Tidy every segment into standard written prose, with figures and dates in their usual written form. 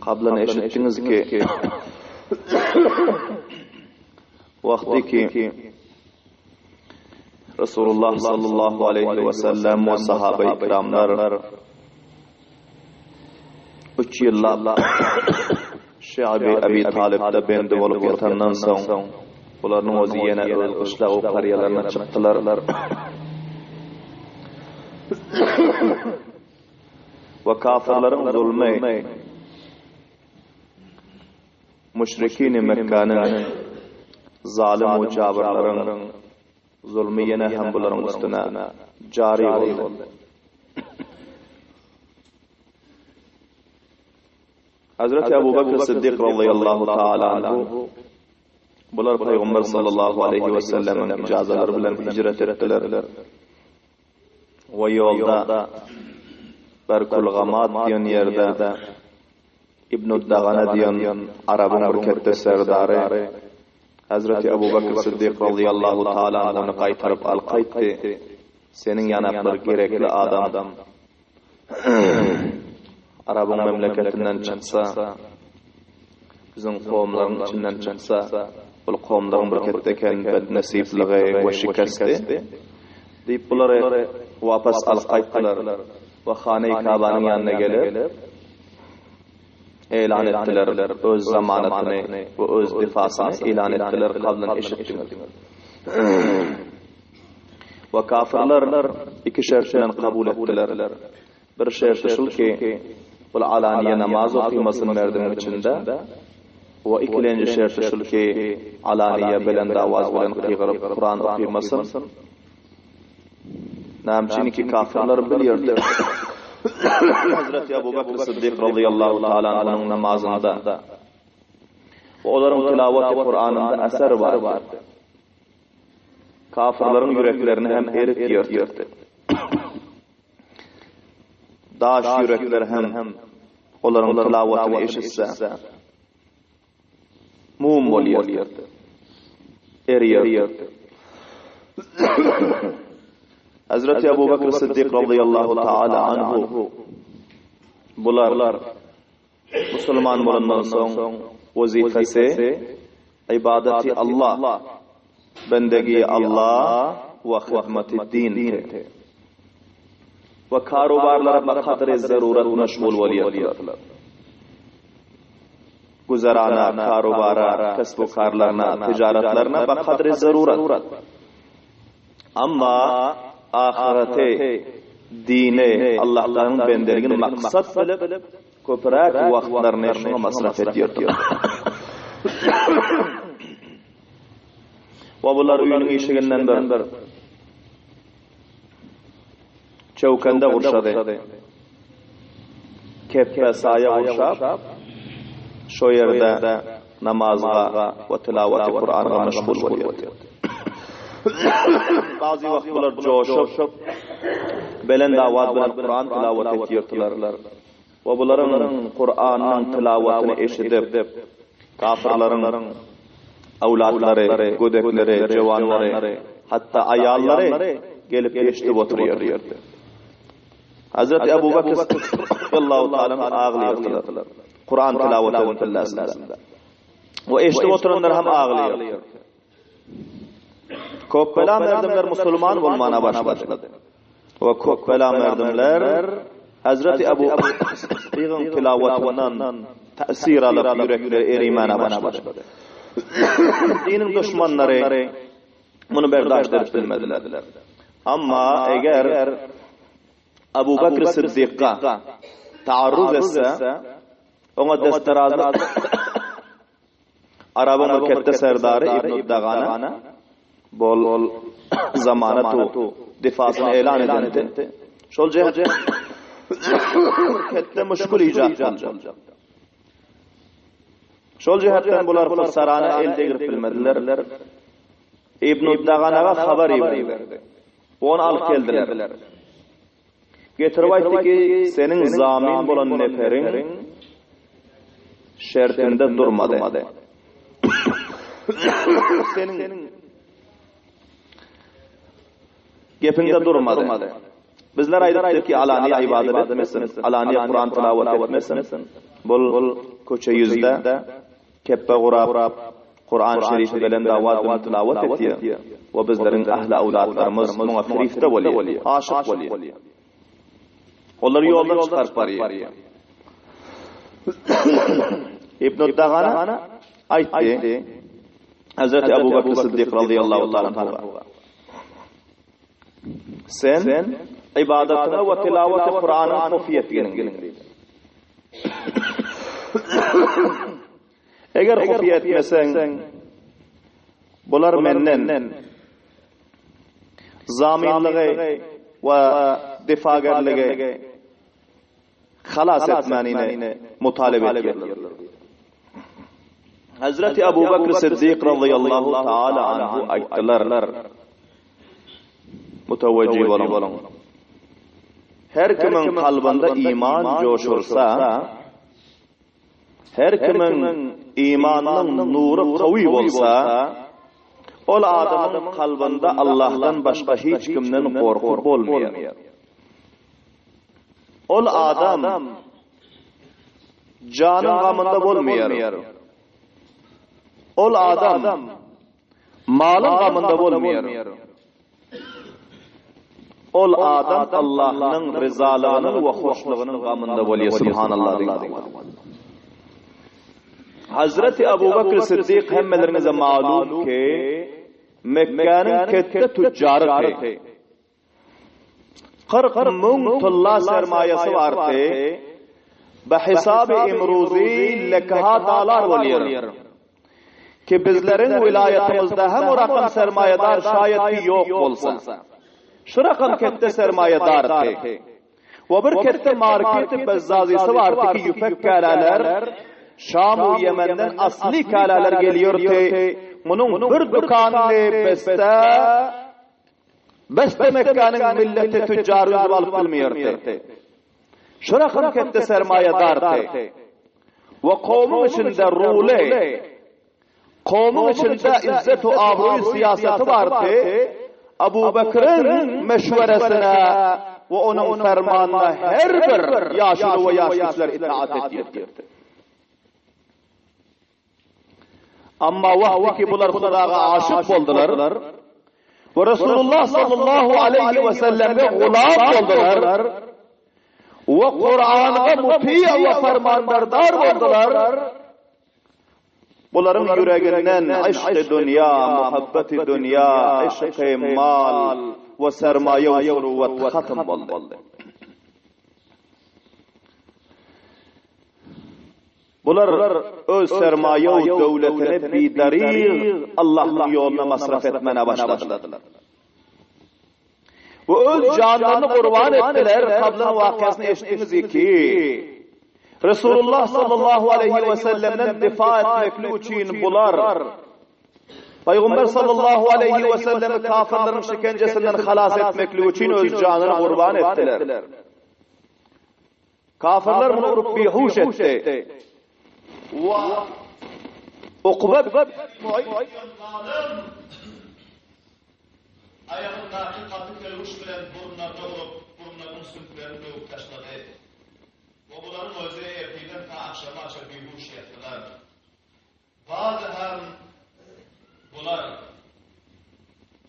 Qablan eşittiniz ki vaktiki Resulullah sallallahu aleyhi ve sellem ve sahabe-i kiramlar 3 yılla Şiabi Abi Talib'de bendi olup yatandan soň bularning o'zi yana öz qishloq qariyalarına chiqdilar. Ve kafirlerin zulmü müşrikin-i Mekke'nin zalim ve cabirlerin zulmü yine hem buların üstüne cari oldu. Hazreti Ebu Bekir Siddiq radıyallahu ta'ala anhu bular Peygamber sallallahu aleyhi ve sellem'in icazaları bilen hicret ettiler. Ve yolda Berkul Gamad diyen yerde İbn-i Dagana diyen Arabın bir kette serdarı Hazreti Ebu Bekir Siddiq radıyallahu ta'ala anhu'nu kaytarıp al-kaytti. Senin yanakları gerekli adam Arabın memleketinden çıksa, bizim kavmların içinden çıksa, bu kavmların bir ketteken bednesipliği ve şikesti deyip bunları vapas al-kayttılar ve Hane-i Kaba'nın yanına gelip ilan ettiler, öz zamanetini ve öz difasını ilan ettiler, kablan eşittiler. Ve kafirler iki şertinden kabul ettiler. Bir şerti şu ki, bu alaniye namaz okumasın merdiven içinde, ve ikinci şerti şu ki, alaniye belend avaz bilen kıygırıp Kur'an okumasın. Namçini ki kafirler bilirdi. Hazreti Ebu Bekir Siddiq radıyallahu ta'ala anhu'nun namazında ve onların tilaveti Kur'an'ında eser var. Kafirlerin yüreklerini hem eritiyordu. Daş yürekler hem onların tilavetini eşitse mum oluyordu. Eriyordu. Hazreti Ebu Bekir Siddiq radıyallahu ta'ala anhu bular Müslüman bolandan soň vazifesi ibadeti Allah bendegi Allah ve hizmeti din ve karobarlara kadri zarurat meşgul bolýarlar. Guzarana, karobara, kasb-ı karlarına, ticaretlerine kadri zarurat. Amma ahirete, dine, Allah'ın bendergin maksat bilip, köpürek vaktlarını şuna masraf ediyor. Ve bunlar uyunun işiginden bir çevkende vurşadı. Keppe saya vurşap, şu yerde namazga ve tilaveti Kur'an'a meşgul oluyor. Bazı vaktlar coşup belend avaz bilen Kur'an tilavet ediyorlar. Ve bunların Kur'an'ın tilavetini eşitip kafirlerin avlatları, gödekleri, cevanları, hatta ayalları gelip eşitip oturuyor. Hazreti Ebu Bekir radıyallahu ta'ala ağlıyorlar. Kur'an tilavetinin tillasında. Ve eşitip oturanlar hem ağlıyor. Köpbela merdimler Müslüman olmana başladı. Ve köpbela merdimler Hazreti Ebu Bekir'in tilavetinden tesir alıp yürekleri erimana başladı. Dinin düşmanları bunu berdاشت edip bilmediler. Ama eğer Ebu Bekir Siddiq'a taarruz etse ona desterazı Arabın ülkette serdarı İbn-i Dagana bol zamanı difasını elan edildi. Şol cihet ülkette müşkül icat olacak. Şol cihetten bular fırsarana elde girip bilmediler. İbn-i Dagana'ga haber verdi. Onu alıp geldiler. Getirip aytdı ki senin zamin bolan neferin şertinde durmadı. Senin gepinde durmadı. Bizler aytdık ki alaniye ibadet etmesin, alaniye Kur'an tilavet etmesin. Bul koça yüzde keppe gurab Kur'an şerifi bilen davat tilavet etdi. Ve bizlerin ahli avlatlarımız muňa firifde bolýar, aşyk bolýar. Onlar yoldan çıkarıp barýar. İbn-i Dagana aytdı, Hazreti Ebu Bekir Sıddık radıyallahu ta'ala anhu, sen ibadetine ve tilaveti Kur'an'ın hufiyet gelin. Eğer hufiyet etmesen, bular menden zaminliği ve difagerliği halas etmenine mutalebe edilir. Hazreti Ebu Bekir Sıddık radıyallahu ta'ala anhu ayttılar, mutavajjih bolun. Her kimin kalbinde iman coşursa, her kimin imanının nuru qawi bolsa, ol adamın kalbinde Allah'tan başka hiç kimden korku bolmaýar. Ol adam canın gamında bolmaýar. Ol adam malın gamında bolmaýar. Ol adam Allah'ın rızalığının ve hoşluğunun gamında bolýar. Subhanallah. Hazreti Ebu Bekir Sıddık hemmelerinize malum ki Mekke'nin kette tüccarı 40 min tulla sermayesi vardı. Behesab-ı imruzi lekha dalar bolýar. Ki bizlerin vilayetimizde hem o rakam sermayedar şayet ki yok bolsa. Şu rakam kette sermayedardı. Ve bir kette marketi bezzazisi vardı ki yüfek kalalar Şam ve Yemen'den asli kalalar geliyordu. Bunun bir dukanını beste Mekke'nin milleti tüccarı alıp bilmiyordu. Şu rakam kette sermayedardı. Ve kavmin içinde rule, kavmin içinde izzet-u abruy siyaseti vardı. Ebu Bekir'in meşveresine ve onun fermanına her bir yaşlı ve yaşlılar itaat ediyordu. Amma vahdi ki bular Hudaga aşık boldular ve Resulullah sallallahu aleyhi ve sellem'e gulam boldular ve Kur'an'a muti ve fermandardar boldular. Buların yüreğinden aşk-ı dünya, muhabbeti dünya, aşk-ı mal ve sermaye ve suruvvet khatm boldu. Bular öz sermaye ve devletini bidariq Allah'ın yoluna masraf etmene başladılar. Ve öz canlarını kurban ettiler. Kablan vakasını eşitiniz ki Resulullah sallallahu aleyhi ve sellem'den difa etmekli için bular Peygamber sallallahu aleyhi ve sellem'i kafirlerin şikencesinden halas etmekli için öz canını kurban ettiler. Kafirler bunu vurup bihuş etti. Ukbe ayağındaki katı keluş bilen burnlarına vurup burnlarının sümklerini dövüp taşladı. Bunların özü erkiden ta akşama bihuş ettiler. Bazı hem bunlar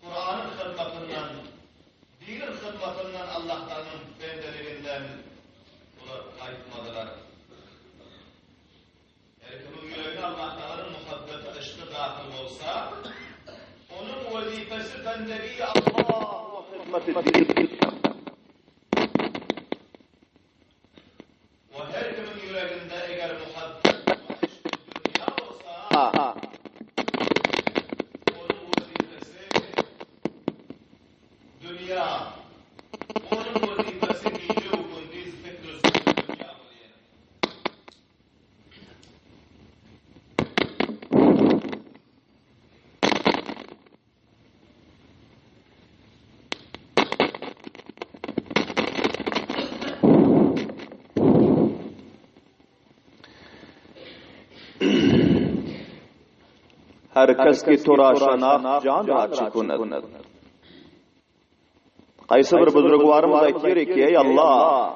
Kur'an'ın hırmatından, dinin hırmatından Allah'tanın bendelerinden bunlar kayıtmadılar. Kimin yüreğine Allah'tanın muhabbeti aşkı dahil olsa, onun vazifesi bendeliği Allah ve hizmeti. Ve her kimin yüreğinde eğer muhabbet ve aşkı dünya olsa, onun vazifesi dünya, onun vazifesi milli hukundiz fikr-i dünya oluyor. हर कस की तोरा शनाख्त जान राची कुनद Qaysı bir buzrugwarymyz aýtýar ki, ey Allah,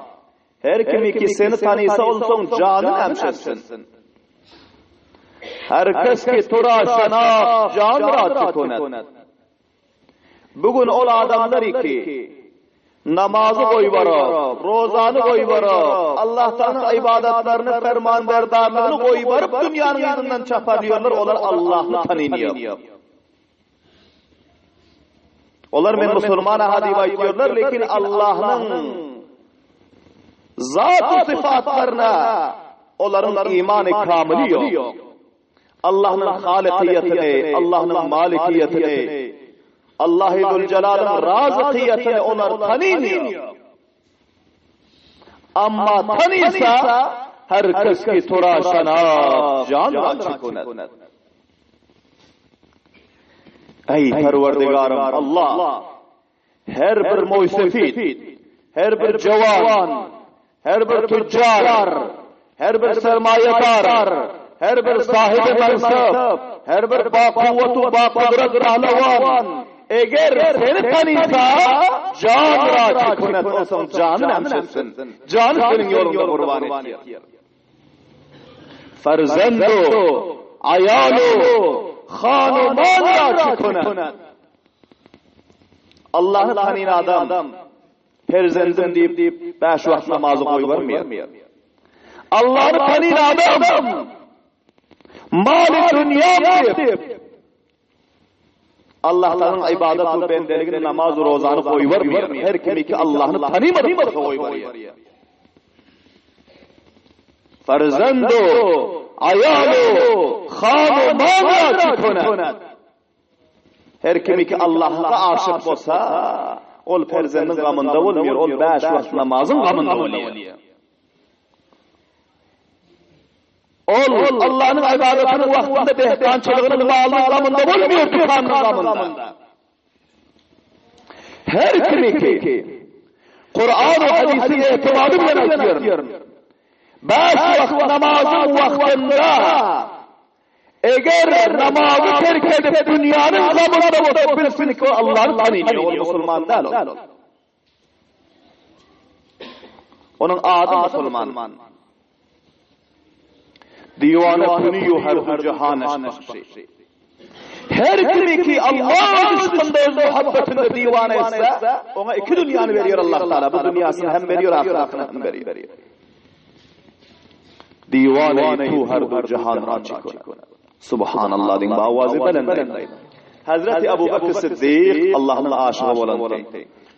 her kimiki seni tanıysa olsaň janyny ämşetsin. Herkes ki tora şanak can rahat konet. Bugün ol adamlar ki namazı koybara, rozanı koybara, Allah'tan ibadetlerini, fermanberdarlığını koybarıp dünyanın yüzünden çaparıyorlar. Onlar Allah'ını tanıyıyor. Onlar men Müslümana hadip aytıyorlar, lekin Allah'ın zat-ı sıfatlarına onların imanı kamili yok. Allah'ın halikiyetini, Allah'ın malikiyetini, Allah-u Zülcelal'ın razıkiyetini onlar tanımıyor. Ama tanıysa herkes ki tora şanak can açık konet. Ey Perverdigarım Allah, her bir muysefid, her bir cevan, her bir tüccar, her bir sermayedar, her bir sahibi mansıp, her bir bakuvvetu bakudret rahlevan, eğer seni tanıysa can rahat konet olsan canın emsetsin. Canı senin yolunda kurban ettir. Ferzendo, ayalu, hanuman rahat konet. Allah'ı tanıyan adam, perzendim deyip 5 vakit namazı koyvermiyor. Allah'ı tanıyan adam, mali dünya deyip Allah'tan ibadet-u bendeligini, namaz-ı rozanı koyvermiyor. Her kimi ki Allah'ını tanımadıkça koyvermiyor. Ferzendo, ayalu, hanuman rahat konet. Her kimi ki Allah'a aşık olsa, ol perzendin gamında olmuyor, ol 5 vakit namazın gamında oluyor. Ol Allah'ın ibadetinin vaktinde dehkançılığının malının gamında olmuyor, tükanın gamında. Her kimi ki Kur'an ve hadisi itimadı bilen aytıyorum. 5 vakit namazın vaktinde eğer namazı terk edip dünyanın gamında olup bilsin ki Allah'ın tanıyıyor, o Müslüman değil ol. Onun adı Müslüman. Divane kuniyu her cihan eşbakşi. Her kimi ki Allah'ın dışında öz muhabbetinde divane etse, ona 2 dünyanı veriyor Allah Teala. Bu dünyasını hem veriyor, ahiretini hem veriyor. Divane tu her cihan açık. Subhanallah din bavazı belendeydi. Hazreti Ebu Bekir Siddiq Allah'ın aşığı olan.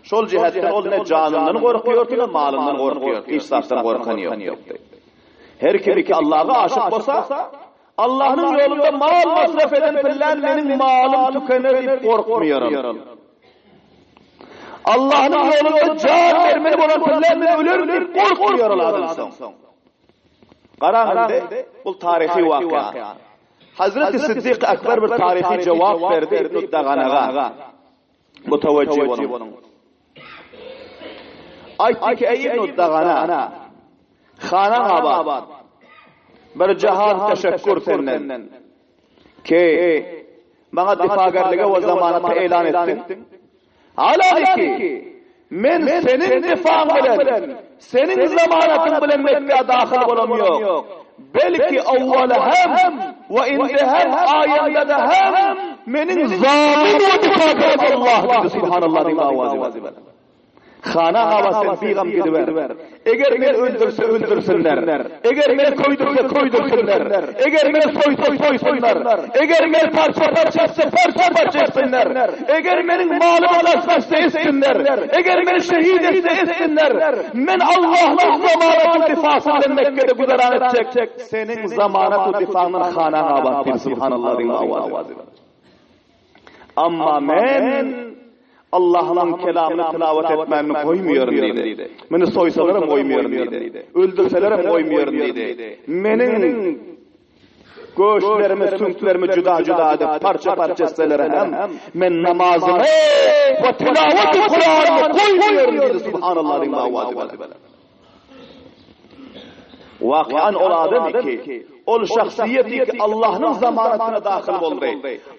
Şol cihetten ol ne canından korkuyor ki ne malından korkuyor. İsraftan korkan yok. Her kimi ki Allah'a aşık olsa, Allah'ın yolunda mal masraf eden filan benim malım tükenir deyip korkmuyorum. Allah'ın yolunda can vermeli olan filan ben ölür deyip korkmuyor Allah'ın. Qarağında bu tarihi vakıa. Hazreti Siddiq Ekber bir tarihi cevap verdi İbn-i Dağanağa. Müteveccih onun. Aytti ki ey İbn-i Dağana, Xanan abad, bir cihan teşekkür senden ki bana difagarlığa ve zamanata elan ettin. Hala ki men senin difan bilen, senin zamanatın bilen Mekke'ye dahil olamıyor. Belki evvela hem ve indi hem ayette de hem menin zalim ve difagarlığa Allah dedi. Subhanallah din avazı. Xana havasın peyğam gidiver. Eğer men öldürse öldürsünler. Eğer men koydursa koydursunlar. Eğer men soysa soysunlar. Eğer men parça parça etsinler. Eğer menin malımı alasmazsa etsinler. Eğer men şehit etse etsinler. Men Allah'ın zamanatı difasından Mekke'de güzeran edecek. Senin zamanatı difanın xana havasın. Subhanallah din avazı. Ama men Allah'ın kelamını tilavet etmemi koymuyorum dedi. Beni soysalarım koymuyorum dedi. Öldürselerim koymuyorum dedi. Benim göğüslerimi, sünklerimi cüda edip parça parça etselerim. Men namazımı ve tilavet-i Kur'an'ımı koymuyorum dedi. Subhanallah din avazı. Vakian ol adam ki ol şahsiyeti ki Allah'ın zamanatına dahil oldu.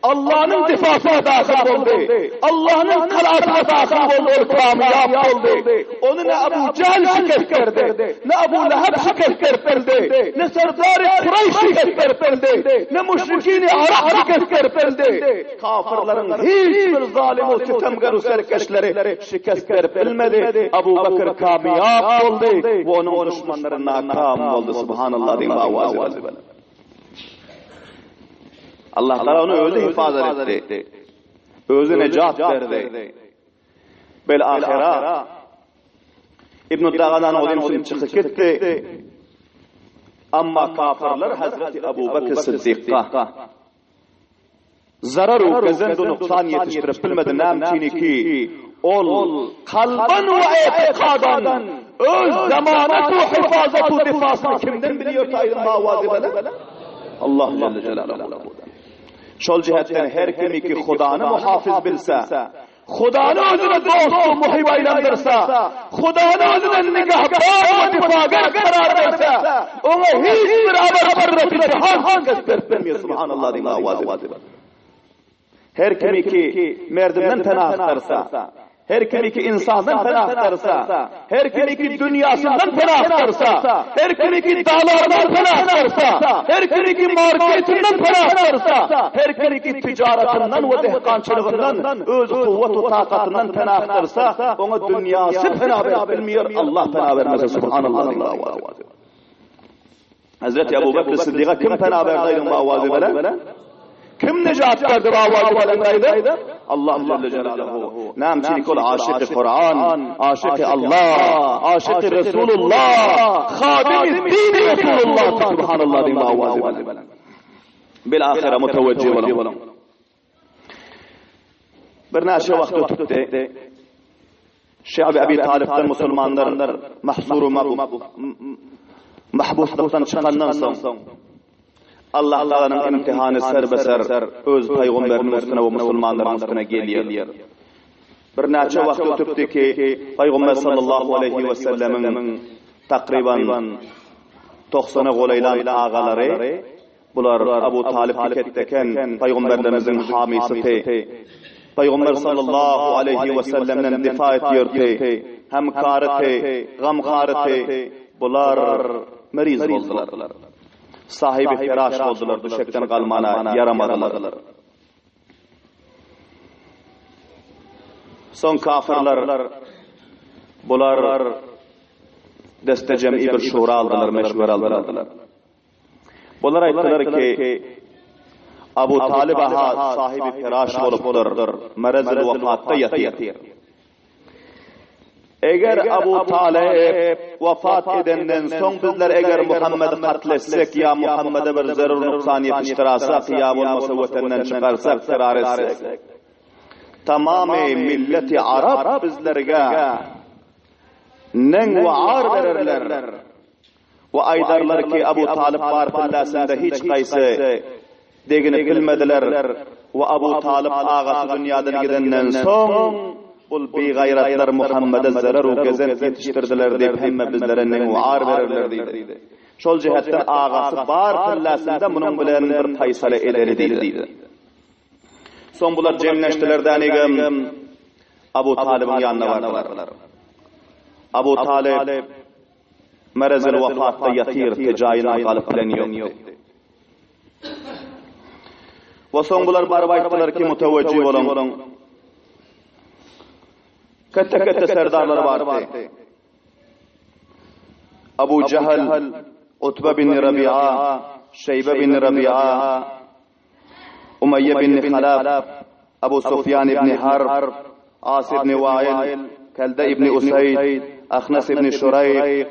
Allah'ın difasına dahil oldu. Allah'ın kalaatına dahil oldu. Ol kamiyab oldu. Onu ne Ebu Cehil şikayet kerdi, ne Ebu Leheb şikayet kerdi, ne Serdar-ı Kureyş şikayet kerdi, ne müşrikîn-i Arap şikayet kerdi. Kafirlerin hiçbir zalim o sitemgar o serkeşleri şikayet kerdi. Ebu Bekir kamiyab oldu ve onun düşmanları nakam oldu. Subhanallah diyeyim avazı. Allah Teala onu özü hifazet etti. Özü necat verdi. Bel ahira İbn-i Dağanan olayım şimdi çıkıp gitti. Ama kafirler Hazreti Ebu Bekir Sıddık'a zarar o gezendu nuksan yetiştirip bilmedi nemçini ki ol kalban ve etikadan öz zamanetu hifazetu difasını kimden biliyor tayyidin mavazibede? Allah Celle Celaluhu. Şol cihetten her kimi ki Khudanı muhafiz bilse, Khudanı özüne dostu muhib aylandırsa, Khudanı özüne nigahbar ve difagar karar verse, ona hiçbir abarrati cihan göstermiyor. Subhanallah diyeyim avazı. Her kimi ki merdimden fena aktarsa, her kimi ki insandan fena aktarsa, her kimi ki dünyasından fena aktarsa, her kimi ki dağlardan fena aktarsa, her kimi ki marketinden fena aktarsa, her kimi ki ticaretinden ve dehkançılığından, öz kuvvet ve takatından fena aktarsa, ona dünyası fena bilmiyor, Allah fena vermese. Subhanallah. Hazreti Ebu Bekir Sıddık'a kim fena verdiydi bu avazı böyle? Kim necat verdi bu avazı belendeydi? Allah Celle Celaluhu. Namçilik ol aşık-ı Kur'an, aşık-ı Allah, aşık-ı Resulullah, hadim-i din-i Resulullah. Subhanallah diyeyim bu avazı. Bilahire muteveccih olun. Bir neçe vakit ötüpte Şe'b-i Ebi Talib'den Müslümanların mahbuslıktan çıkandan sonra Allah Teala'nın imtihanı serbeser öz peygamberinin üstüne ve Müslümanların üstüne geliyor. Bir neçe vakit ötüptü ki Peygamber sallallahu aleyhi ve sellemin takriban 90'a golaylan ağaları, bular Ebu Talib diketteken Peygamberlerimizin hamisiti, Peygamber sallallahu aleyhi ve sellem'den difa ediyordu, hem kariti, gam kariti, bular meriz oldular. Sahibi firaş oldular, düşekten kalmana yaramadılar. Son kafirler, bular deste cem'i bir şura aldılar, meşvur aldılar. Bular ayttılar ki, Ebu Talib sahibi firaş olupdur, merezil vefatta yatır. Eğer Ebu Talib vefat edenden son bizler eğer Muhammed'i katletsek ya Muhammed'e bir zarur nuksan yetiştirarsak ya olmasa vatenden çıkarsak firar etsek tamamı milleti Arap bizlerge nen ve ar verirler ve aydarlar ki Ebu Talib var fillasında hiç kaysı degini bilmediler ve Ebu Talib ağası dünyadan gidenden son ul bi gayratlar Muhammed'e zarar u gezen yetiştirdiler deyip hemme bizlere ne muar verirler deydi. Şol cihetten ağası bar fillasında bunun bilen bir taysale ederi deydi. Son bular cemleştiler denigem Ebu Talib'in yanına vardılar. Ebu Talib merezil vefatta yatır tecayına kalıp bileniyor. Ve son bular barbayttılar ki muteveccih olun. Kette serdarlar vardı. Ebu Cehil, Utbe bin Rabi'a, Şeybe bin Rabi'a, Umeyye bin Halaf, Ebu Sufyan ibn Harb, As ibn Wa'il, Kelde ibn Usayd, Akhnas ibn Şurayk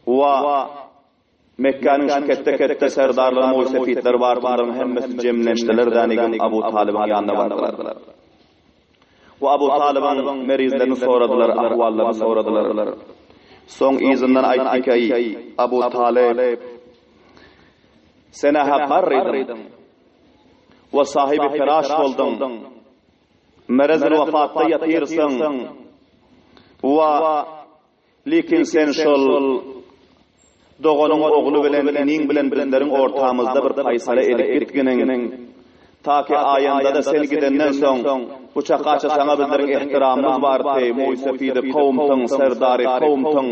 ve Mekke'nin şu kette serdarlar muysefitler vardı. Bunların hemmesi cemleştiler denigem Ebu Talib'in yanına vardılar. Ve Ebu Talib'in merizlerini soradılar, ahvallarını soradılar. Son izinden ayttık ki Ebu Talib sene hakkariydin ve sahibi firaş oldun. Merezil vefatta yatırsın ve lekin sen şol Dogonun oglu bilen iniň bilen bizleriň ortamyzda bir faýsala edip gitginiň taki ayanda da sen gidenden soň bu çaqaça sana bizleriň ihtiramymyz bar ey Moýsefidi kowmtyň serdary kowmtyň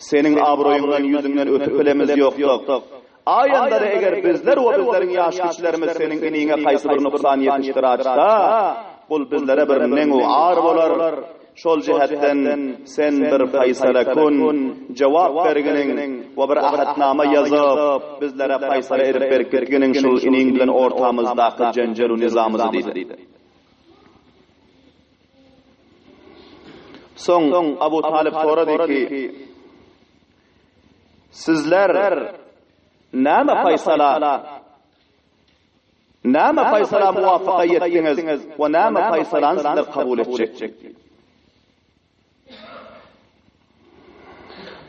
senin abroýundan ýüzüňden ötüp bilemiz ýokdyk. Ayanda da eger bizler we bizleriň ýaş kişilerimiz senin iniňe gaýsy bir nuksan ýetişdir açsa, bul bizlere bir neňu ar bolar. Şol jihatdan sen bir faýsala kun, jawap berginiň we bir ahatnama ýazyp bizlere faýsala edip berginiň şol iniň bilen ortamyzdaky janjal we nizamyzy diýdi. Soň Abu Talib sorady ki, sizler näme faýsala muwafaqa ýetdiňiz we näme faýsalany sizler kabul etjek?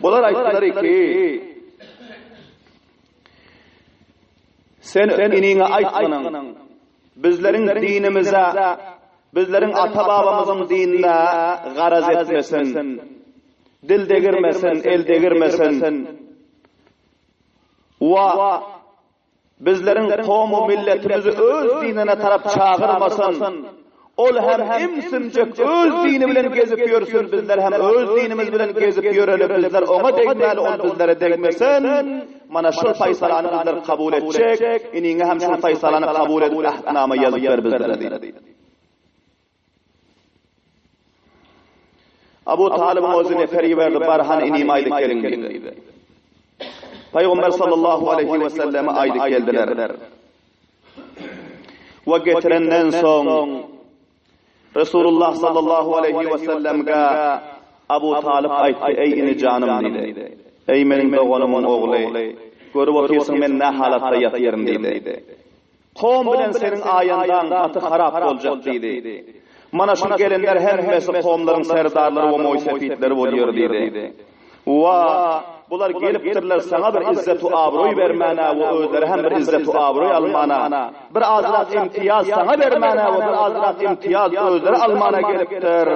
Bular aýtdylar ki, sen iniňe aýtmagyň, bizleriň dinimize, bizleriň ata-babamyzyň dinine garaz etmesin, dil degirmesin, el degirmesin. Wa bizleriň kowm we milletimizi öz dinine tarap çağırmasın. Ol hem imsimjek öz dini bilen gezip ýörsün, bizler hem öz dinimiz bilen gezip ýörelim, bizler ona degmäli, ol bizlere degmesin. Mana şol faýsalany bizler kabul etjek, iniňe hem şol faýsalany kabul edip ahdnama ýazyp ber bizlere diýdi. Abu Talib özüne feri berdi, barhan inim aýdyp geliň diýdi. Paýgamber sallallahu aleyhi we sellem aýdyp geldiler. Wa getirenden soň Resulullah sallallahu aleyhi ve sellem'e Abu Talib aýtdy, ey ini canım diýdi. Ey meniň oğlumyň ogly, görüp otursaň men ne halatda ýatyrym diýdi. Kowm bilen seniň aýandan aty harap boljak diýdi. Mana şu gelenler hemmesi kowmlaryň serdarlary we moýsefitleri bolýar diýdi. Wa bular gelipdirler sana bir izzet we abroý bermäne we özleri hem bir izzet we abroý almana, bir azrak imtiyaz sana bermäne we bir azrak imtiyaz özleri almana gelipdir.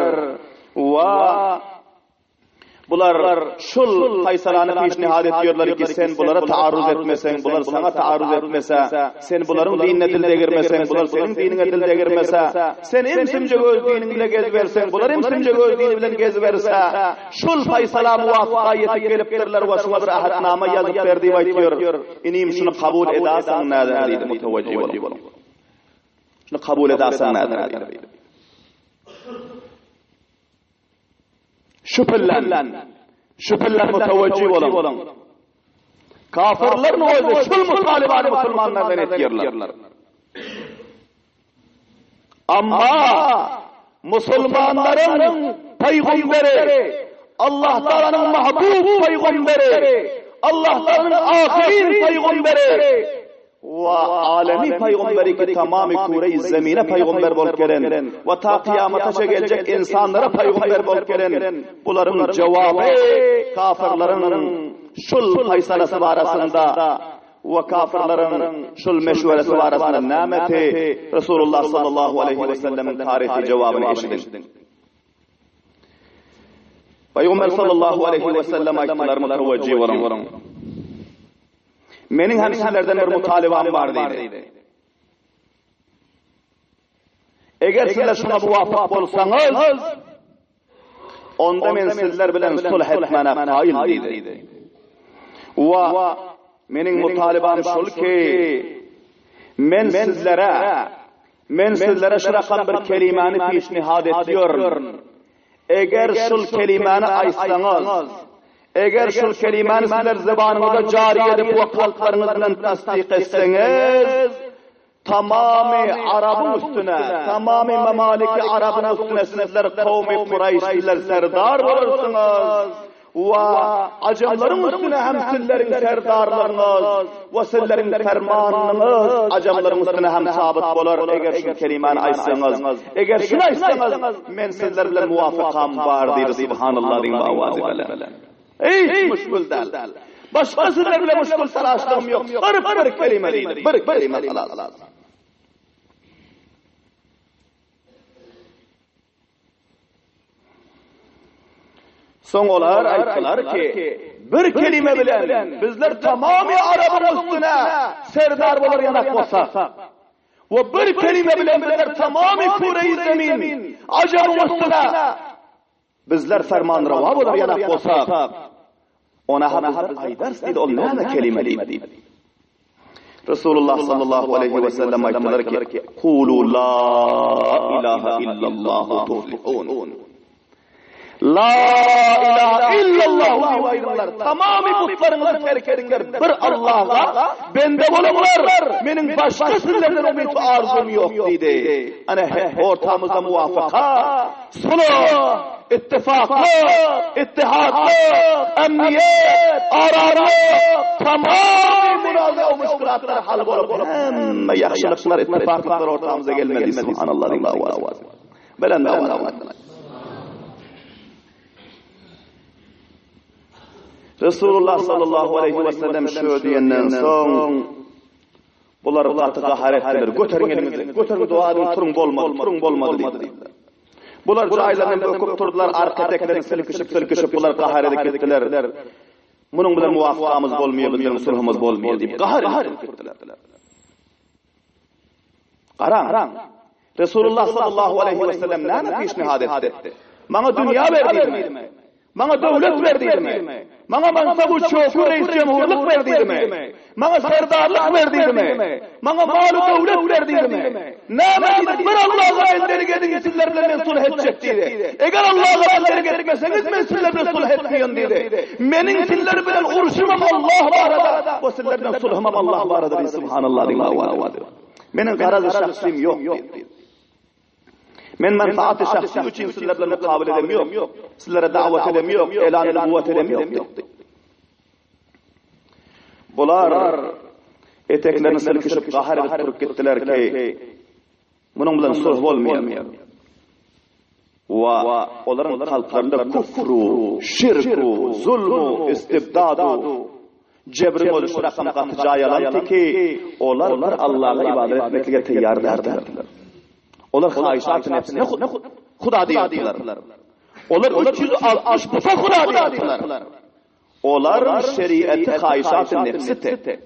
Wa bular şul faýsalany peşnihad etýärler ki sen bulara taarruz etmeseň, bular sana taarruz etmese, sen bularyň dinine dil degirmeseň, bular senin dinine dil degirmese, sen imsimje öz dinini bilen gezip berseň, bular imsimje öz dinini bilen gezip berse, şul faýsala muwafaqa ýetip gelipdirler we şuna bir ahatnama ýazyp berdi we aýtýar, inim şunu kabul edasaň näde diýdi mutawajjih bolup. Şunu kabul edasaň näde diýdi. Şüphellen mutawajjih bolan. Kafirlerin özü şul mutalibany musulmanlardan etýärler. Amma musulmanlaryň peýgamberi, Allah Taalanyň mahbub peýgamberi, Allah Taalanyň ahirin peýgamberi wa alemi peýgamberi ki tamamy kure-i zemine peýgamber bolup gelen we ta kıyamataça geljek insanlara peýgamber bolup gelen bularyň jogaby kafirlaryň şul faýsalasy barasynda we kafirlaryň şul meşweresi barasynda nämeti Resulullah sallallahu aleyhi we sellemiň tarihi jogabyny eşidin. Peýgamber sallallahu aleyhi we sellem aýtdylar mutawajjih bolan. Meniň hem sizlerden bir mutalibam bar diýdi. Eger sizler şuna muwafaq bolsaňyz, onda men sizler bilen sulh etmäne gaýyl diýdi. Wa meniň mutalibam şol ki, men sizlere şu rakam bir kelimany peşnihad etýär. Eger şol kelimany aýtsaňyz, eger şol kelimany sizler zebanyňyza jary edip we kalplaryňyz bilen tasdik etseňiz, tamamy Arabyň üstüne, tamamy mamaliki Arabyň üstüne sizler kowmy Qurayşliler serdar bolarsyňyz. Wa ajamlaryň üstüne hem sizleriň serdarlaryňyz we sizleriň fermanyňyz ajamlaryň üstüne hem sabit bolar eger şu kelimany aýtsaňyz. Eger şunu aýtsaňyz, men sizler bilen muwafaqam bar diýdi subhanallah diýip awazy bilen. Ey müşkül däl. Başga sizler bilen müşkül talaşdym ýok. Bir kelime diýdi. Bir kelime halas. Soň olar aýtdylar ki, bir kelime bilen bizler tamamı Arabın üstüne serdar bolar yanak bolsak ve bir kelime bilen bizler tamamı Kure-i Zemin Acabın üstüne bizler ferman rava bolar yanak bolsak ona bizler aydars deydi ol näme kelime deydi. Resulullah sallallahu aleyhi ve sellem aytdılar ki "Kulu la ilahe illallah tuflihun." La ilahe illallah deydiler. Tamamı putlarınızı terk edinler. Bir Allah'a bende bolanlar. Benim başka sizlerden ümit ve arzum yok dedi. Hani ortamızda muvafaka, sulh, ittifaklı, ittihatlı, emniyet, ararlık, tamamı münazara ve müşkülatlar hal bolup hem yaxşılıklar, ittifaklıklar ortamıza gelmedi. Subhanallah. Belen davana. Resulullah sallallahu aleyhi ve sellem şu diyenden son bular katı gaharet edilir. Göterin elinizi, göterin duadın turun bolmadı dedi. Bular cahillerden öküp turdular, arkadekilerin silkişip bular gaharet ettiler. Bunun bilen muvaffakamız bolmuyor, bizim sulhumuz bolmuyor deyip gaharet ettiler. Qaran, Resulullah sallallahu aleyhi ve sellem näme peşnihad etti? Bana dünya verdiydimi? Bana devlet verdiydimi? Bana mansabı çoğu reis cumhurluk verdiydimi? Bana serdarlık verdiydimi? Bana malı devlet verdiydimi? Näme bir Allah'a endelik edin sizlerle men sulh edecekti. Eğer Allah'a endelik etmeseniz men sizlerle sulh etmeyin dedi. Menin sizler bilen uruşumam Allah barada. O sizlerden sulhumam Allah barada. Subhanallah. Menin garazı şahsiyim yok dedi. Men menfaati şahsi için sizlerle mukabele edemiyorum. Sizlere davet edemiyorum. Elan-ı nübüvvet edemiyorum. Bular eteklerini silkişip kahar edip durup gittiler ki bunun bilen sulh olmuyor. Ve onların kalplarında kufru, şirku, zulmu, istibdadu, cebrin oluşu rakam katıcağı yalandı ki onlar Allah'a ibadet etmekle teyyarlardılar. Onlar haişatın hepsine Huda diyattılar. Onlar 360 buta Huda diyattılar. Onlar şeriatı haişatın nefsitti.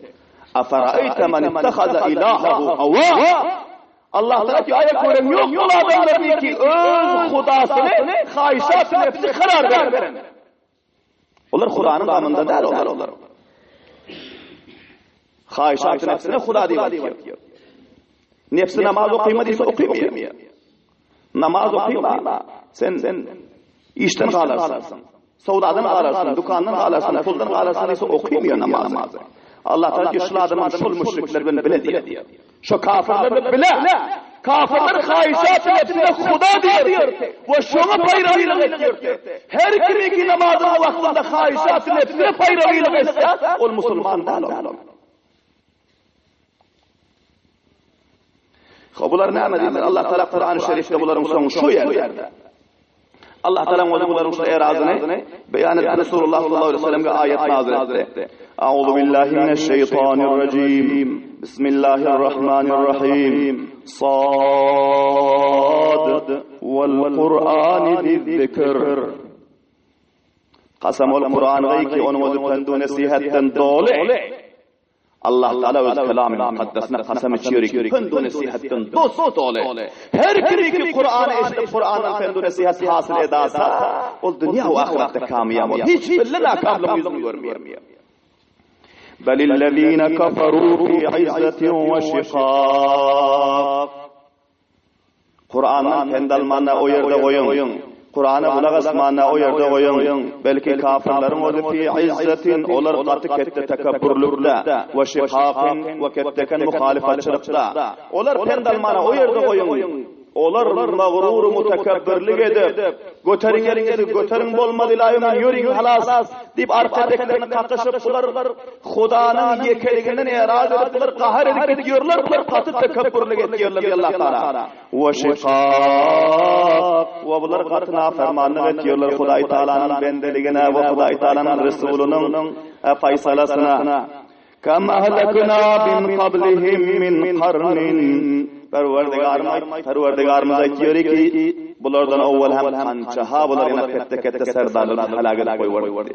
Afara'ayte men ittehaza ilahahu hava. Allah Teala ki ayet göremiyor mu adamların ki öz Hudasını haişatın nefsi karar veren. Onlar Huda'nın damında değil onlar. Haişatın nefsine Huda diyatıyor. Nefsi namaz okuyamadıysa okuyamıyor. Namaz okuyma. Sen işten kalarsın. Savdadan kalarsın, dükkandan kalarsın, puldan kalarsın ise okuyamıyor namazı. Allah Teala diyor şu adamın şul müşrikler bile diyor. Şu kafirler bile. Kafirler haişatın hepsine Huda diyor. Ve şuna payravıyla ediyor. Her kimi ki namazın vaktinde haişatın hepsine payravıyla etse o Müslümandan olur. Bular näme diýdiler? Allah Taala Kur'an-ı Şerifde buların sonu şu yerde. Allah Taala buların şu erazyny beýan etdi. Resulullah sallallahu aleyhi ve sellem'e ayet nazil etti. Euzu billahi mineşşeytanirracim. Bismillahirrahmanirrahim. Sad vel Kur'ani zizzikr. Qasam ol Kur'an ki onu özünden nasihatten dolu. Allah Teala öz kelamı mukaddesine qasam içiyor ki fendu nasihatten dost ole. Her kimi ki Kur'an'ı eşitip Kur'an'ın fendu nasihati hasıl edasa o dünya ve ahirette kamiyam olur. Hiç billah nakamlı yüzünü görmüyor. Belillezine kafaru fi izzetin ve şikak. Kur'an'ın kendalmanına o yerde koyun. Kur'an'a bulak asmanına o yerde koyun. Belki kafirlerin odu fi izzetin olar katı kette tekabburlukta ve şikakin ve ketteken muhalifatçılıkta. Olar pendalmana o yerde koyun. Olar mağruru mutekebbirlik edip göterin elinizi göterin bolmadı ilayım yürüyün halas deyip arkadakilerini kakışıp bular Huda'nın yekeliğinden eraz edip bular kahar edip gidiyorlar. Bular katı tekebbürlük ediyorlar diye Allah Teala. Ve şikak ve bular katı nafermanlık ediyorlar Huda-i Teala'nın bendeliğine ve Huda-i Teala'nın Resulünün faysalasına. Kem ahlekna bin qablihim min qarnin. Perverdigarımız aytıyor ki bulardan awwal hem kança ha bular yana kette serdarlar halagat koyuyor.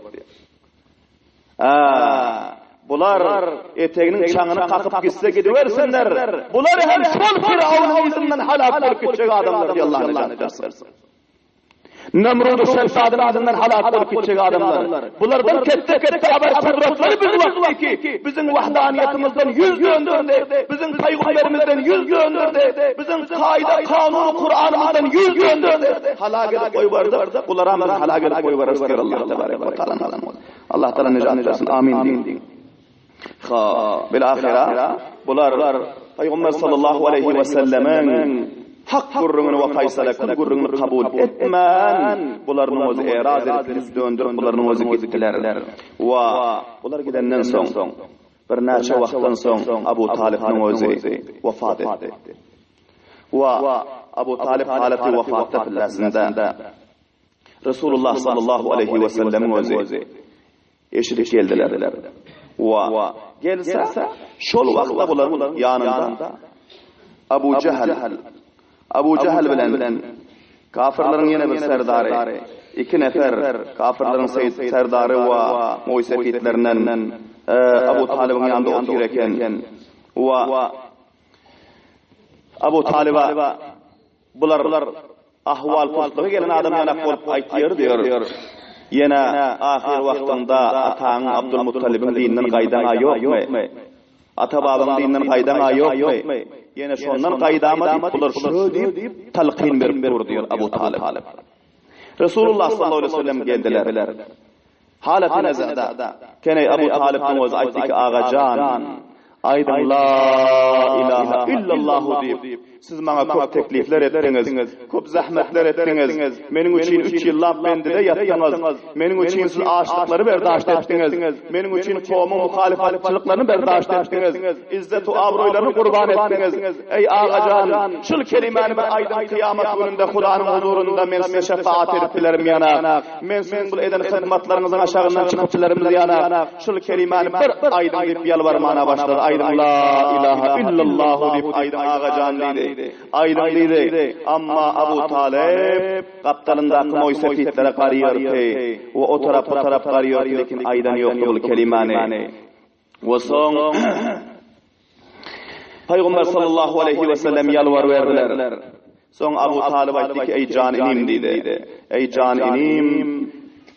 Bular eteginin çağını kakıp gitse gidiversinler. Bular hem sol Firavun'un izinden halak olup gidecek adamlar diye Allah'ın cennet versin. Nemrud'u Şemsad'ın adından halak olup gidecek adamlar. Bunlardan kette haber kudretleri biz vaktiki. Bizim vahdaniyetimizden yüz döndürdü. Bizim peygamberimizden yüz döndürdü. Bizim kaide, kanunu, Kur'an'ımızdan yüz döndürdü. Halak edip koyuverdi. Bunlara hemen halak edip koyuveririz diyor Allah Tebarek ve Teala. Allah Teala necat versin. Amin deyin. Bilahire bular Peygamber sallallahu aleyhi ve sellemin hak gurrunu ve faysalakın gurrunu kabul etmen. Buların özü eraz edip yüz döndürüp buların özü gittiler. Ve bular gidenden son bir neçe vaktan son Abu Talib'nin özü vefat etti. Ve Abu Talib haleti vefatı fillesinde Resulullah sallallahu aleyhi ve sellemin özü eşlik geldiler. Ve gelse şol vakta buların yanında Abu Cehel bilen kafirlerin yine bir serdarı, iki nefer kafirlerin serdarı ve muysefetlerinden Abu Talib'in yanında otururken ve Abu Talib'a bular ahval postluğu gelen adam yana korkup aytıyor diyor. Yine ahir vaktında atağın Abdülmuttalib'in dininden kaydana yok mu? Ata babamın dininden kaydana yok mu? Yine şondan kaydama deyip bular şu deyip talqin verip dur diyor Abu Talib. Resulullah sallallahu aleyhi ve sellem geldiler. Haleti nezada. Kene Abu Talib'in özü aytti ki ağacan aydın la ilahe illallahu deyip siz bana çok teklifler ettiniz, çok zahmetler ettiniz. Benim için 3 yıllar bendide yattınız. Benim için siz aşıkları berdاشت ettiniz. Benim için kavmin muhalifatçılıklarını berdاشت ettiniz. İzzet-u abroylarını kurban ettiniz. Ey ağacan, şul kelimeni bir aydın kıyamet gününde Hudanın huzurunda men size şefaat ediplerim yana. Men sizin bu eden hizmetlarınızın aşağından çıkıpçılarımız yana. Şul kelimeni bir aydın deyip yalvarmana başladı. Aydın la ilahe illallahu deyip aydın ağacan deydi. Aydın deydi. Ama Abu Talib kaptalındaki moysefetlere karıyor ki ve o taraf karıyor ki lekin aydın yoktu bu kelimani. Ve son Peygamber sallallahu aleyhi ve sellem yalvar verdiler. Son Abu Talib aytti ki ey can inim deydi. Ey can inim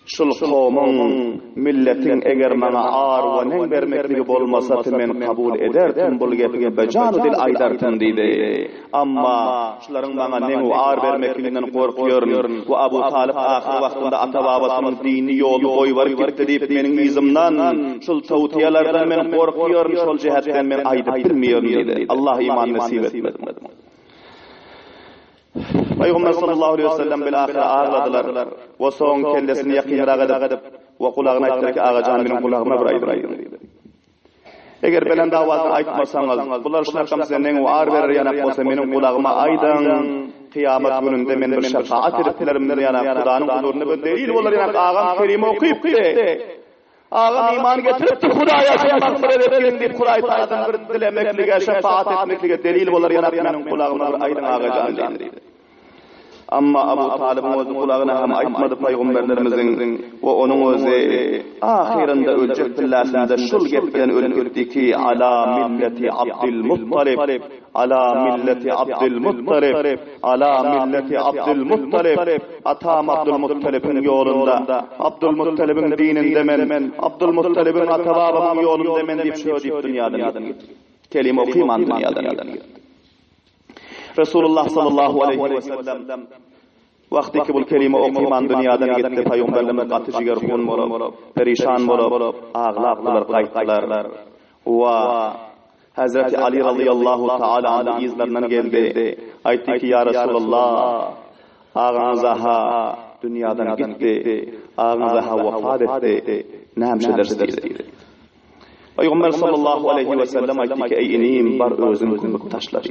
şul kavmin milletin eger mana ar ve nen vermekligi bolmasa men kabul ederdim bul gepige bejanı dil aydartın deydi. Amma şuların bana nen ar vermekliginden korkuyor ve Abu Talib ahir vaktında ata babasının dini yolu koyuvarıp gitti deyip menin izimden şul tavtiyelerden men korkuyor şol cihetten men aydıp bilmiyorum deydi. Allah iman nasip etmedi. Peygamber sallallahu aleyhi ve sellem bilahire ağladılar ve son kellesini yakınıra edip ve kulağına ayttılar ki ağacan benim kulağıma bir aydın. Eğer belen davatını aytmasanız bular şunakam senden ağır verir yanak olsa benim kulağıma aydın kıyamet gününde men bir şefaat ediplerimden yanak Kudanın huzurunda bir delil olur yanak ağam kerime okuyup de ağam iman getirip de Kudaya şefaat edip deyip Kudayı tanıdın bir dilemeklige şefaat etmeklige delil olur yanak benim kulağıma bir aydın ağacan deydi. Amma Abu Talib'in özü kulağına hem aytmadı peygamberlerimizin ve onun özü ahirinde ölecek billasında şul gepten ölüktü ki ala milleti Abdülmuttalib ala milleti Abdülmuttalib ala milleti Abdülmuttalib atam Abdülmuttalib'in yolunda Abdülmuttalib'in dininde men Abdülmuttalib'in atababamın yolunda men deyip şöyle deyip dünyadan gitti. Kelime okuyman dünyadan gitti. Resulullah sallallahu aleyhi ve sellem vaktiki bu kelime okuyman dünyadan gitti. Peygamberlerimiz katı jiger hun bolup, perişan bolup, ağlaptılar, kayıttılar. Ve Hazreti Ali radıyallahu ta'ala anhu izlerinden geldi. Aytti ki ya Resulullah, ağanıza ha dünyadan gitti, ağanıza ha vefat etti. Ne hemşedersiniz dedi. Peygamber sallallahu aleyhi ve sellem aytti ki ey inim bar özün kumuk taşlar.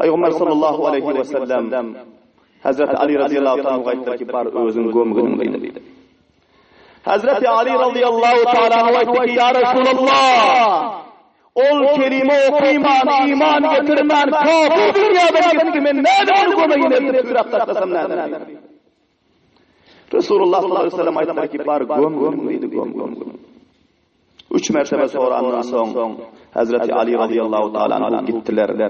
Peygamber sallallahu aleyhi ve sellem Hazreti Ali radıyallahu ta'ala aytdı ki bar özün gömgünün dedi. Hazreti Ali radıyallahu ta'ala aytdı ki ya Resulullah ol kelime okuyman iman getirmen kafir dünyadan gitti men nerede onu gömeyim etip sürat taşlasam nereden? Resulullah sallallahu aleyhi ve sellem ayetler ki bar göm. 3 mertebe sorandan soň Hazreti Ali radıyallahu taala anhu gittiler ve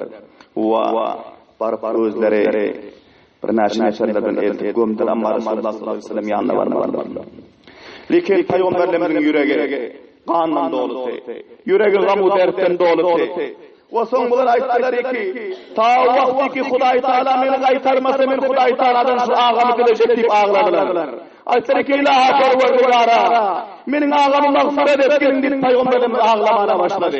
barıp özleri bir näçe neferlerden eltip gömdiler ama Resulullah sallallahu aleyhi ve sellem yanına barmadılar. Lekin Peygamberlerimizin yüreği kandan dolusu, yüreği gamı dertten dolusu. O son bular ayttılar ki, ta vakti ki Hudaý Taala meni qaytarmasa men Hudaý Taaladan şu ağamı bilecek deyip ağladılar. Ayttılar ki ilaha perverdigara, menin ağamı mağfiret etkin deyip Peygamberimiz ağlamana başladı.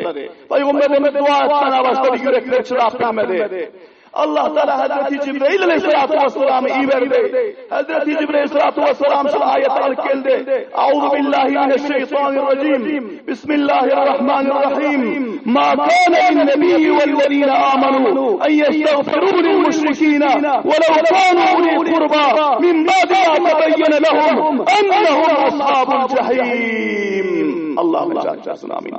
Peygamberimiz dua etmeye başladı, yürekler çırap bilmedi. Allah Teala Hazreti Cibril Aleyhissalatu vesselam'ı iyi verdi. Hazreti Cibril Aleyhissalatu vesselam şu ayeti alıp geldi. Euzu billahi mineşşeytanirracim. Bismillahirrahmanirrahim. Ma kana lin-nebiyyi ve'l-lezîne âmenû en yestağfirû lil-müşrikîne ve'lev kânû ulî qurbâ min ba'di mâ tebeyyene lehum ennehum ashâbul cehîm. Allah necat versin, amin.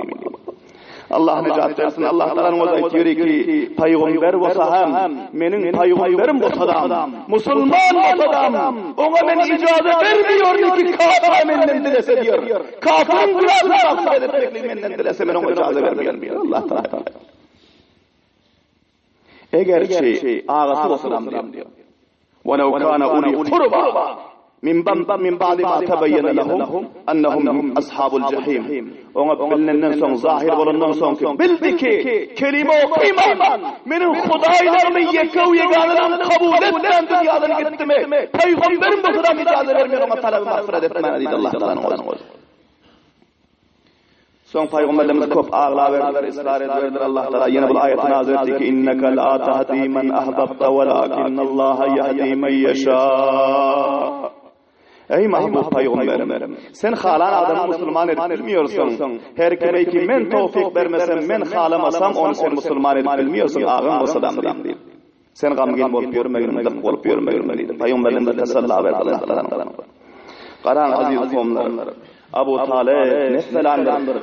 Allah necat versin. Allah Teala'nın o aytıyor ki Peygamber bolsa hem menin peygamberim bolsa Müslüman bolsa ona men icazet vermiyor ki kafir menden dilese diyor. Kafirin günahını mağfiret etmekle menden dilese men ona icazet vermiyor. Allah Teala. Eğer ağası bolsa diyor. وَلَوْ كَانَ أُولِي قُرْبَى min ba'di ma tebeyyene lehum ennehum ashabul cehim. Ona bilinenden son, zahir bolundan son bildi ki kelime okuyman menin Hudaýlarymı yekew yeganından kabul etmem dünýadan gitdimi. Peygamberim bu kadar icazet vermiyor ona talabı mağfiret etmene deydi Allah Teala'nın özü. Son Peygamberimiz köp ağla verdiler, ısrar ettiler. Allah Teala yine bu ayeti nazil etti ki inneke la tahdi men ahbabta velakinnallaha yahdi men yeşâ. Ey mahbub Peygamberim, sen halan adamı Müslüman edip bilmiyorsun. Her kime ki men tevfik vermesem, men halamasam onu sen Müslüman edip bilmiyorsun. Ağam bu sadam değil. Sen gamgin bolup yürümeyin, bolup yürümeyin. Peygamberimiz de sallallahu aleyhi ve sellem. Qaran aziz kavmlar, Abu Talib nefelandır.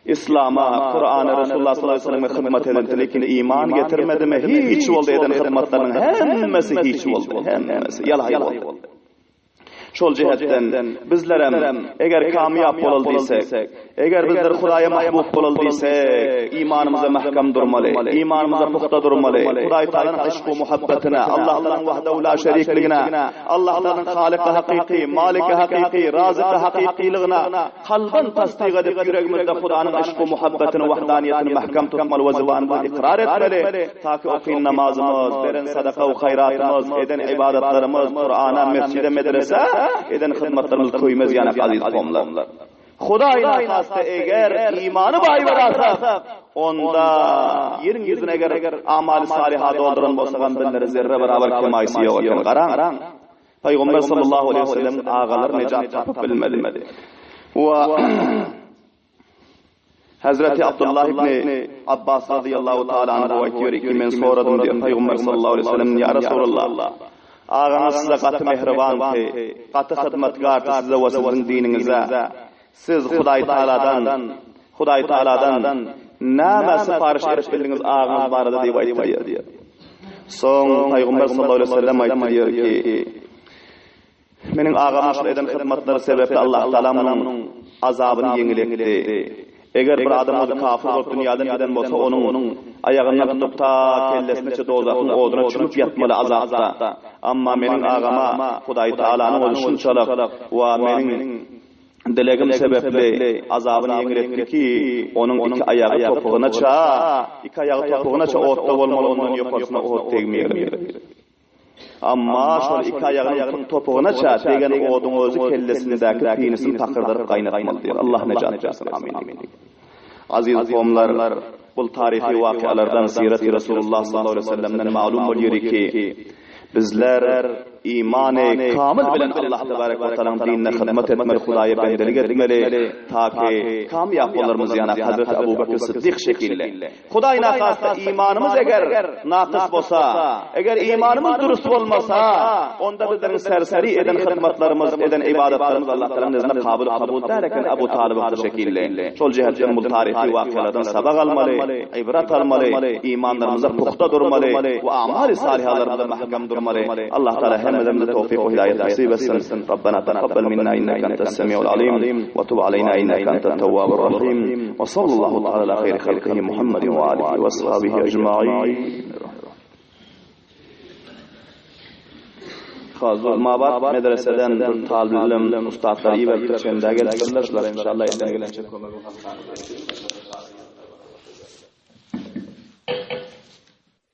İslam'a, Kur'an'a, Resulullah sallallahu aleyhi ve sellem'e hizmet edildi. Lekin iman getirmedi mi? Hiç oldu eden hizmetlerin hemmesi hiç oldu. Hemmesi yalan oldu. Şol cihetten bizlerem eger kamyap bolaldysak, eger bizler Hudaýa mahbub bolaldysak, imanymyza mahkam durmaly, imanymyza puxta durmaly. Hudaý Taalaň aşky muhabbetine, Allah'tan wahdahu la şerikligine, Allah'tan Halyky hakyky, Maliki hakyky, Razyky hakykylygine kalban tasdiq edip yüregimizde Hudaýanyň aşky muhabbetini, wahdaniyetini mahkam tutmaly we zubanyňyzda ikrar etmeli. Taky okyn namazymyz, beren sadaka we hayratymyz, eden ibadetlerimiz, Kur'ana, mescide, medrese eden hizmetlerimiz koymaz yani aziz kavmlar. Hudaýyna kastı eger imanı baý berasa onda yerin yüzüne eger amal salihat dolduran bolsagan benleri zerre beraber kemaýsy ýok eken. Garaň Peygamber sallallahu aleyhi ve sellem ağalar necat tapıp bilmedi. Ve Hazreti Abdullah ibn Abbas radıyallahu taala anhu aytıyor ki men soradım diyor Peygamber sallallahu aleyhi ve sellem ya Resulullah ağanız size katı mehriban ki, katı hizmetkar size ve sizin dininize, siz Hudaý Taaladan näme sipariş edip bildiniz ağanız barada deyip aytıyor diyor. Son Peygamber sallallahu aleyhi ve sellem aytıyor ki, menin ağam şu eden hizmetleri sebeple Allah Teala'nın azabını yeňiletdi. Eger bir adam o kafir olup dünýäden giden bolsa onun ayağından tutup ta kellesine dozakyň oduna çürüp yatmaly azapda. Amma meniň agama Hudaý Taalanyň özü şunçalyk we meniň dilegim sebeple azabyny yeňiletdi ki onun iki ayagy topugyna ça otda bolmaly ondan ýokarsına ot tegmeýär. Amma şol iki ayagyny topugyna ça tegen oduň özü kellesindäki pinisini takyrdyryp gaýnatmaly diýer. Allah necat versin. Amin. Aziz kavmlar, bu tarihi wakialardan sirat-i Resulullah sallallahu aleyhi ve sellem'den ma'lum bolýar ki bizler iman-ı kamil bilen Allah tebarek ve teala'nın dinine hizmet etmeli, Hudaýa bendelik etmeli, taki kamyap bolarmyz yani Hazreti Abu Bakr Siddiq şekilde. Hudaýyna kasta imanımız eger nakıs bolsa, eger imanımız durust bolmasa, onda bizlerin serseri eden hizmetlerimiz, eden ibadetlerimiz Allah Teala'nın nezdinde kabul derken Abu Talib şekilde. Şol cihetten bu tarihi wakialardan sabak almalı, ibret almalı, imanlarımıza puxta durmalı ve amal-i salihalarımıza mahkam durmalı. Allah Teala همه توفیق و هدایت نصیب است. ربنا تقبل منا انك انت السميع العليم وتب علينا انك انت التواب الرحيم وصلى الله تعالى على خير خلقه محمد وآله واصحابه اجمعين. ما بعد مدرسeden talib ilm ustadlar iyi ve çendagel inşallah etden gelecek.